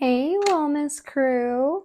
Hey, wellness crew.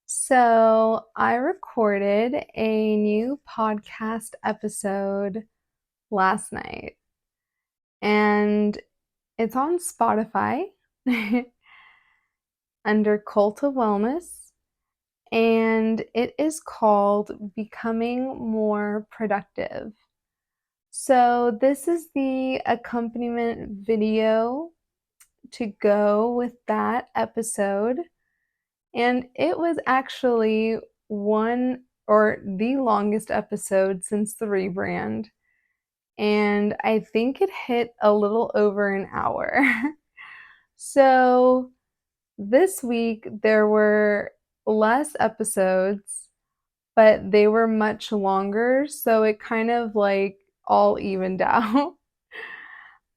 So, I recorded a new podcast episode last night, and it's on Spotify under Cult of Wellness, and it is called Becoming More Productive. So, this is the accompaniment video to go with that episode. And it was actually one or the longest episode since the rebrand. And I think it hit a little over an hour. So this week there were less episodes, but they were much longer. So it kind of like all evened out.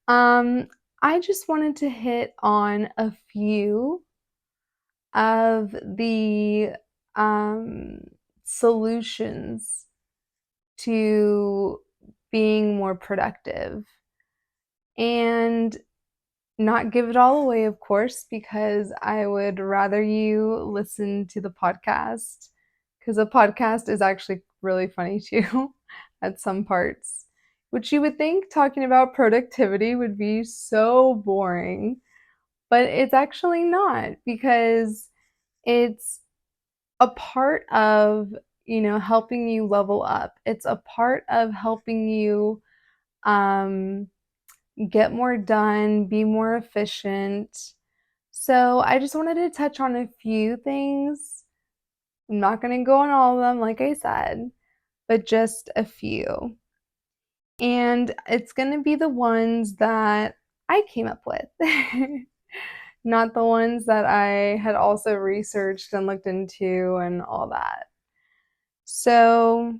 Um, I just wanted to hit on a few of the um, solutions to being more productive and not give it all away, of course, because I would rather you listen to the podcast because the podcast is actually really funny too at some parts, which you would think talking about productivity would be so boring, but it's actually not because it's a part of, helping you level up. It's a part of helping you um, get more done, be more efficient. So I just wanted to touch on a few things. I'm not going to go on all of them, like I said, but just a few. And it's going to be the ones that I came up with, not the ones that I had also researched and looked into and all that. So,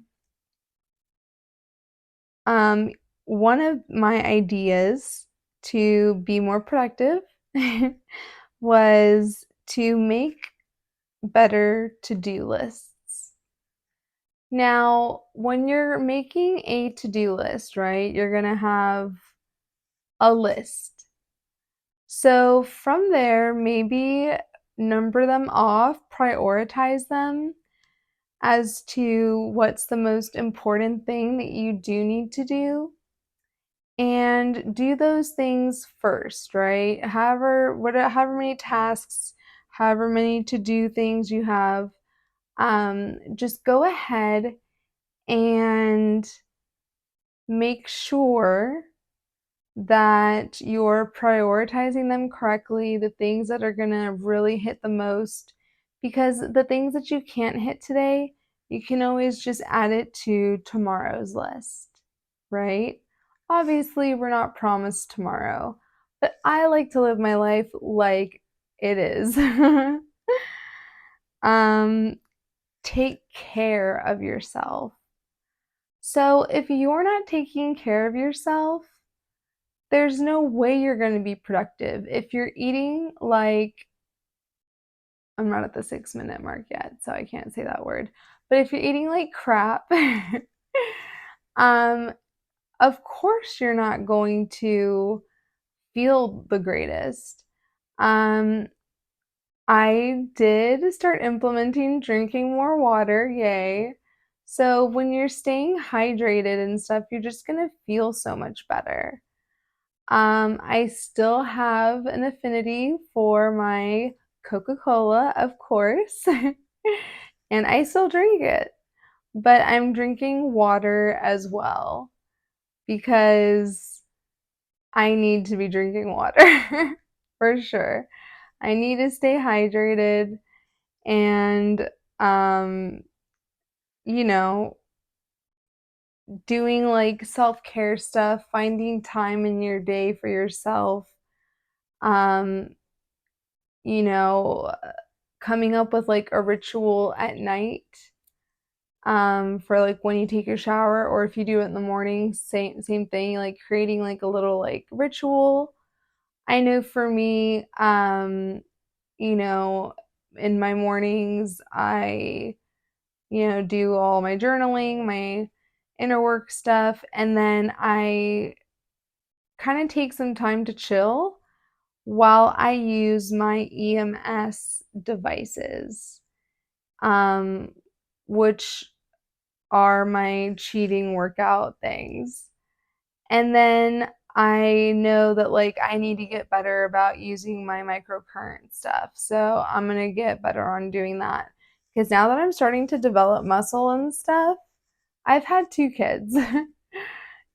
um, one of my ideas to be more productive was to make better to-do lists. Now, when you're making a to-do list, right, you're gonna have a list. So from there, maybe number them off, prioritize them as to what's the most important thing that you do need to do and do those things first, right? However many tasks, however many to do things you have, just go ahead and make sure that you're prioritizing them correctly, the things that are going to really hit the most, because the things that you can't hit today, you can always just add it to tomorrow's list, right? Obviously, we're not promised tomorrow, but I like to live my life like it is. um, take care of yourself. So, if you're not taking care of yourself, there's no way you're going to be productive. If you're eating like, I'm not at the 6 minute mark yet, so I can't say that word. But if you're eating like crap, um, of course you're not going to feel the greatest. Um, I did start implementing drinking more water, yay. So when you're staying hydrated and stuff, you're just gonna feel so much better. I still have an affinity for my Coca-Cola, of course, and I still drink it, but I'm drinking water as well because I need to be drinking water for sure. I need to stay hydrated and, um, you know, doing like self-care stuff, finding time in your day for yourself. Um, you know, coming up with like a ritual at night for like when you take your shower or if you do it in the morning, same thing, like creating like a little like ritual. I know for me, you know, in my mornings, I, do all my journaling, my inner work stuff, and then I kind of take some time to chill while I use my EMS devices, um, which are my cheating workout things. And then I know that like I need to get better about using my microcurrent stuff. So I'm going to get better on doing that. Because now that I'm starting to develop muscle and stuff, I've had two kids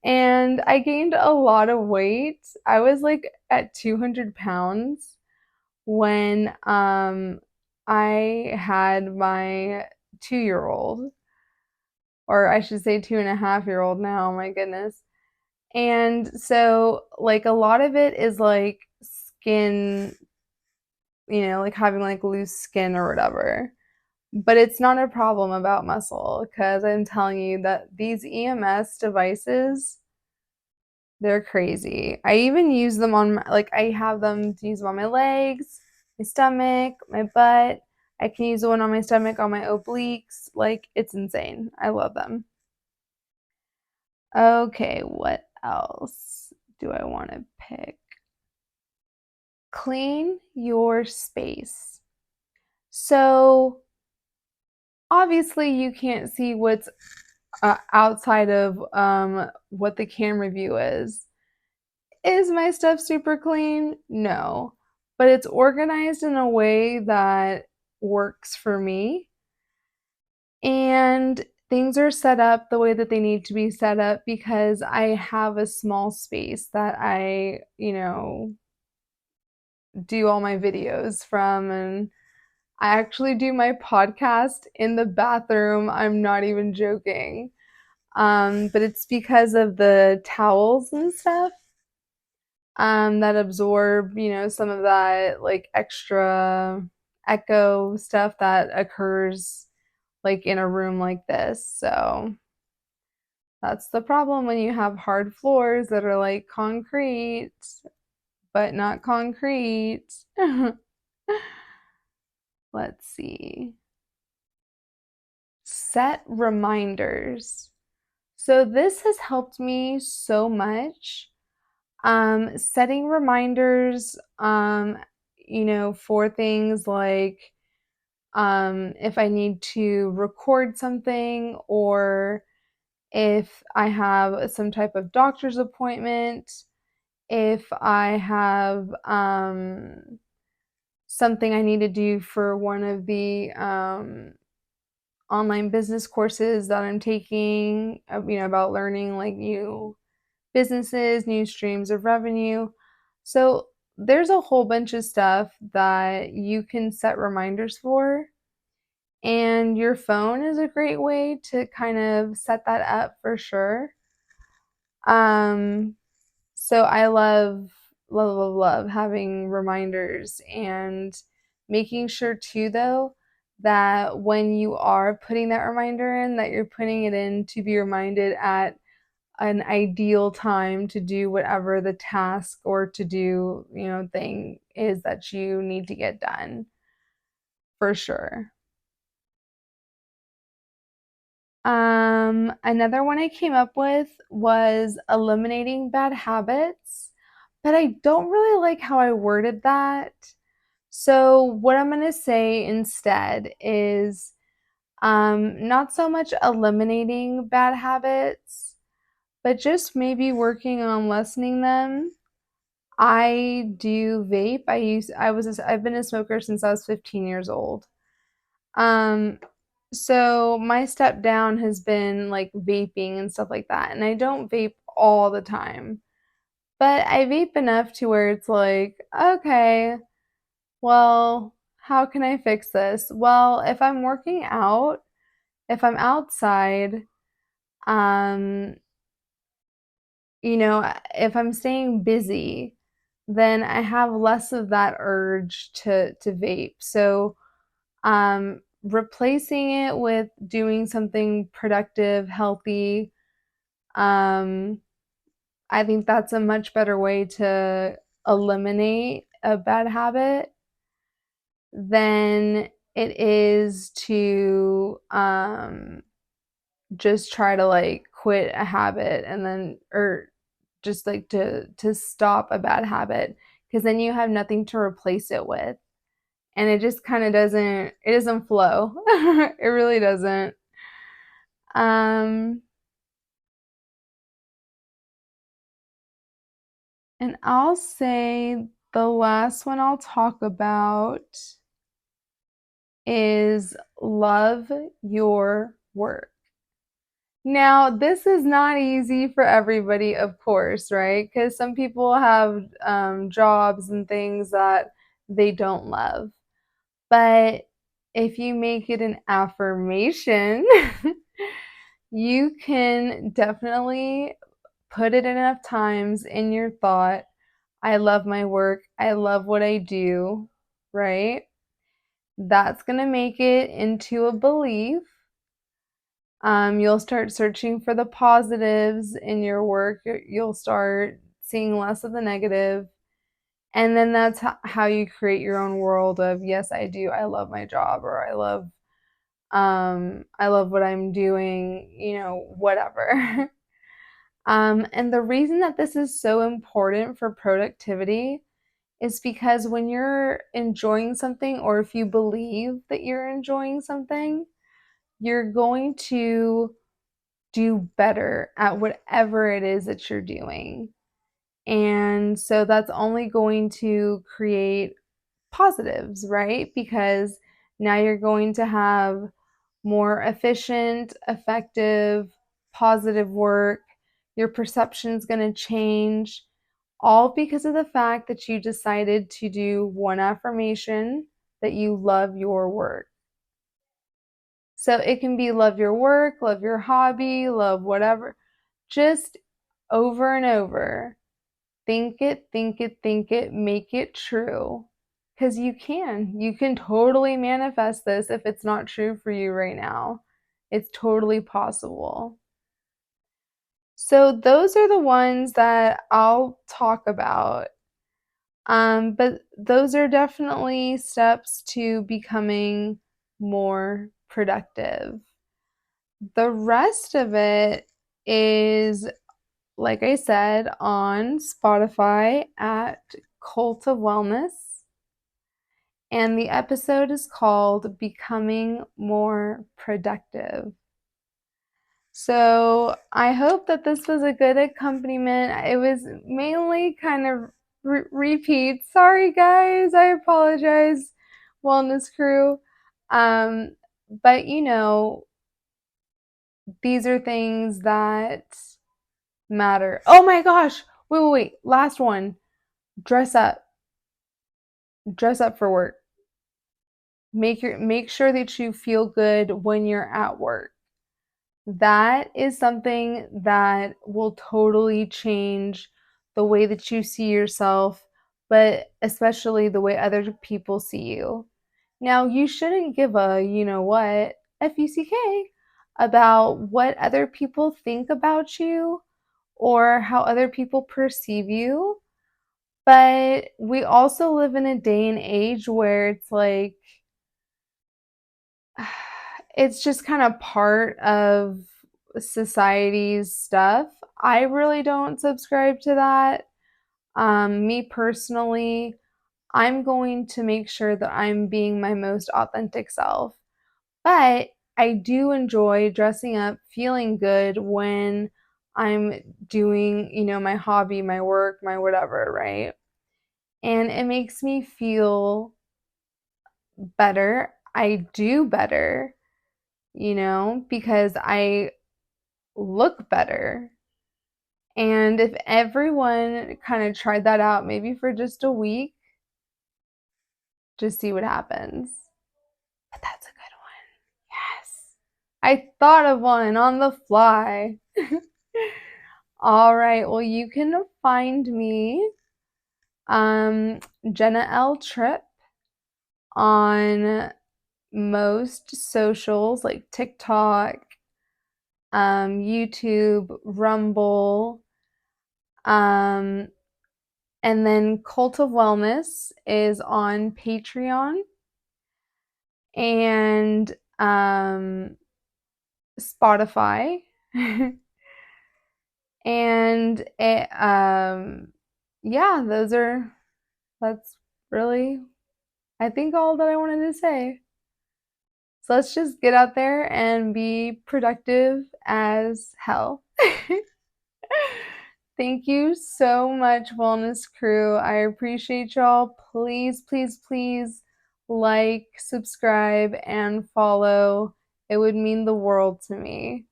and I gained a lot of weight. I was like at 200 pounds when I had my 2-year old, or I should say 2.5-year old now, my goodness. And so, like, a lot of it is like skin, like having like loose skin or whatever. But it's not a problem about muscle because I'm telling you that these EMS devices, they're crazy. I even use them on like, I have them to use them on my legs, my stomach, my butt. I can use the one on my stomach, on my obliques. Like, it's insane. I love them. Okay, what else do I want to pick? Clean your space. So, obviously, you can't see what's outside of what the camera view is. Is my stuff super clean? No. But it's organized in a way that works for me. And things are set up the way that they need to be set up because I have a small space that I do all my videos from. And I actually do my podcast in the bathroom. I'm not even joking. But it's because of the towels and stuff that absorb, some of that like extra echo stuff that occurs like in a room like this. So that's the problem when you have hard floors that are like concrete, but not concrete. Let's see. Set reminders. So this has helped me so much. Setting reminders, for things like if I need to record something or if I have some type of doctor's appointment, if I have something I need to do for one of the online business courses that I'm taking, about learning like new businesses, new streams of revenue. So there's a whole bunch of stuff that you can set reminders for. And your phone is a great way to kind of set that up for sure. Um, so I love having reminders and making sure too, though, that when you are putting that reminder in, that you're putting it in to be reminded at an ideal time to do whatever the task or to do, thing is that you need to get done for sure. Another one I came up with was eliminating bad habits, but I don't really like how I worded that. So, what I'm going to say instead is not so much eliminating bad habits, but just maybe working on lessening them. I do vape. I've been a smoker since I was 15 years old. Um, so my step down has been like vaping and stuff like that. And I don't vape all the time, but I vape enough to where it's like, okay, well, how can I fix this? Well, if I'm working out, if I'm outside, um, if I'm staying busy, then I have less of that urge to vape. So, replacing it with doing something productive, healthy, um, I think that's a much better way to eliminate a bad habit than it is to just try to like quit a habit and then or just like to stop a bad habit because then you have nothing to replace it with. And it just kind of doesn't flow. It really doesn't. Um, and I'll say the last one I'll talk about is love your work. Now, this is not easy for everybody, of course, right? Because some people have jobs and things that they don't love. But if you make it an affirmation, you can definitely put it enough times in your thought. I love my work. I love what I do, right? That's going to make it into a belief. You'll start searching for the positives in your work. You'll start seeing less of the negative. And then that's how you create your own world of, yes, I do. I love my job, or I love what I'm doing, whatever. And the reason that this is so important for productivity is because when you're enjoying something, or if you believe that you're enjoying something, you're going to do better at whatever it is that you're doing. And so that's only going to create positives, right? Because now you're going to have more efficient, effective, positive work. Your perception's going to change, all because of the fact that you decided to do one affirmation that you love your work. So it can be love your work, love your hobby, love whatever. Just over and over. Think it, think it, think it, make it true. Because you can. You can totally manifest this if it's not true for you right now. It's totally possible. So those are the ones that I'll talk about. But those are definitely steps to becoming more productive. The rest of it is, like I said, on Spotify at Cult of Wellness. And the episode is called Becoming More Productive. So I hope that this was a good accompaniment. It was mainly kind of repeats. Sorry, guys. I apologize, Wellness Crew. Um, but these are things that matter. Oh my gosh. Wait. Last one. Dress up. Dress up for work. Make sure that you feel good when you're at work. That is something that will totally change the way that you see yourself, but especially the way other people see you. Now, you shouldn't give a, FUCK about what other people think about you or how other people perceive you. But we also live in a day and age where it's like, it's just kind of part of society's stuff. I really don't subscribe to that. Me personally, I'm going to make sure that I'm being my most authentic self. But I do enjoy dressing up, feeling good when I'm doing, my hobby, my work, my whatever, right? And it makes me feel better. I do better, because I look better. And if everyone kind of tried that out, maybe for just a week, just see what happens. But that's a good one. Yes. I thought of one on the fly. All right. Well, you can find me, Jenna L. Tripp, on most socials like TikTok, YouTube, Rumble, um, and then Cult of Wellness is on Patreon and Spotify. And yeah, those are That's really, I think, all that I wanted to say. So let's just get out there and be productive as hell. Thank you so much, Wellness Crew. I appreciate y'all. Please, please, please like, subscribe, and follow. It would mean the world to me.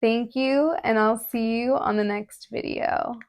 Thank you, and I'll see you on the next video.